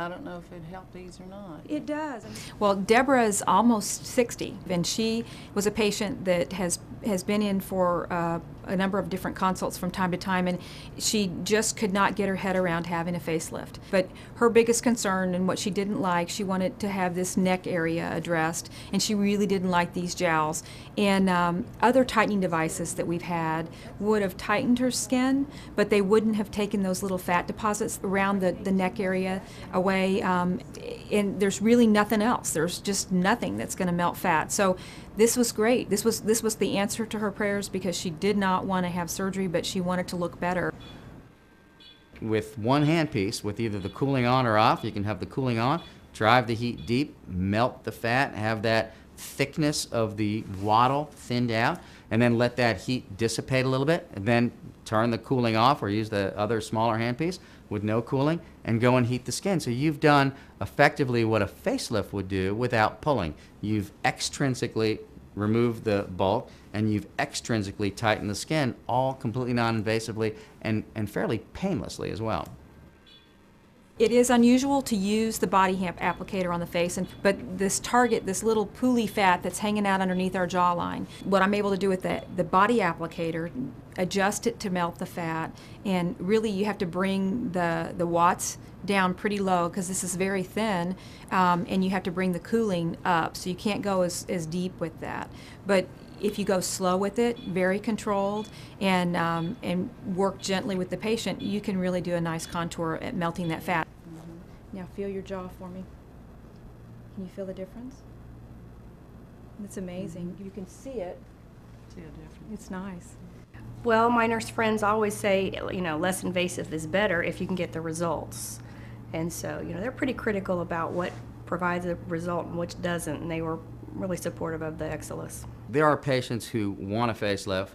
I don't know if it helped these or not. It does. Well, Deborah is almost 60, and she was a patient that has been in for a number of different consults from time to time, and she just could not get her head around having a facelift. But her biggest concern and what she didn't like, she wanted to have this neck area addressed, and she really didn't like these jowls. And other tightening devices that we've had would have tightened her skin, but they wouldn't have taken those little fat deposits around the neck area away, and there's really nothing else. There's just nothing that's going to melt fat. So this was great. This was the answer to her prayers, because she did not want to have surgery, but she wanted to look better. With one handpiece, with either the cooling on or off, you can have the cooling on, drive the heat deep, melt the fat, have that thickness of the waddle thinned out, and then let that heat dissipate a little bit, and then turn the cooling off or use the other smaller handpiece with no cooling and go and heat the skin. So you've done effectively what a facelift would do without pulling. You've extrinsically removed the bulk and you've extrinsically tightened the skin, all completely non-invasively and fairly painlessly as well. It is unusual to use the body applicator on the face, but this target, this little pooly fat that's hanging out underneath our jawline, what I'm able to do with the body applicator, adjust it to melt the fat, and really you have to bring the watts down pretty low because this is very thin, and you have to bring the cooling up, so you can't go as deep with that. But if you go slow with it, very controlled, and work gently with the patient, you can really do a nice contour at melting that fat. Now feel your jaw for me. Can you feel the difference? It's amazing. You can see it. See a difference. It's nice. Well, my nurse friends always say, less invasive is better if you can get the results. And so, they're pretty critical about what provides a result and which doesn't, and they were really supportive of the Exilis. There are patients who want a facelift,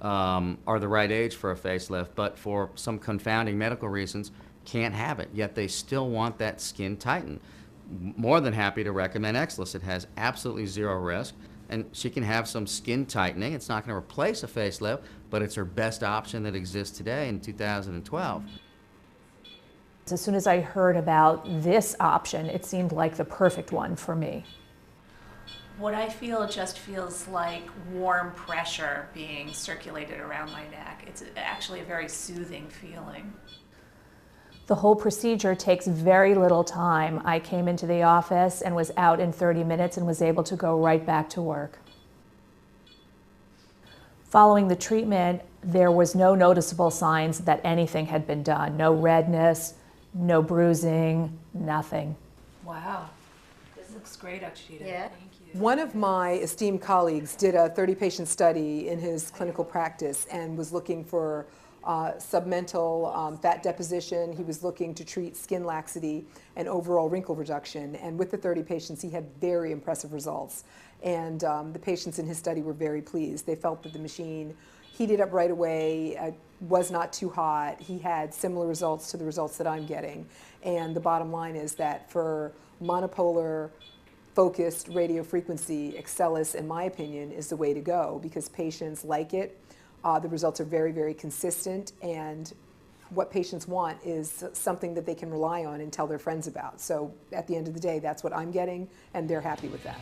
are the right age for a facelift, but for some confounding medical reasons can't have it, yet they still want that skin tightened. More than happy to recommend Exilis. It has absolutely zero risk, and she can have some skin tightening. It's not going to replace a facelift, but it's her best option that exists today in 2012. As soon as I heard about this option, it seemed like the perfect one for me. What I feel just feels like warm pressure being circulated around my neck. It's actually a very soothing feeling. The whole procedure takes very little time. I came into the office and was out in 30 minutes and was able to go right back to work. Following the treatment, there was no noticeable signs that anything had been done. No redness, no bruising, nothing. Wow. This looks great, Akshita. Yeah. Thank you. One of my esteemed colleagues did a 30-patient study in his clinical practice and was looking for submental fat deposition. He was looking to treat skin laxity and overall wrinkle reduction. And with the 30 patients, he had very impressive results. And the patients in his study were very pleased. They felt that the machine heated up right away, was not too hot. He had similar results to the results that I'm getting. And the bottom line is that for monopolar focused radiofrequency, Exilis, in my opinion, is the way to go because patients like it. The results are very, very consistent, and what patients want is something that they can rely on and tell their friends about. So at the end of the day, that's what I'm getting, and they're happy with that.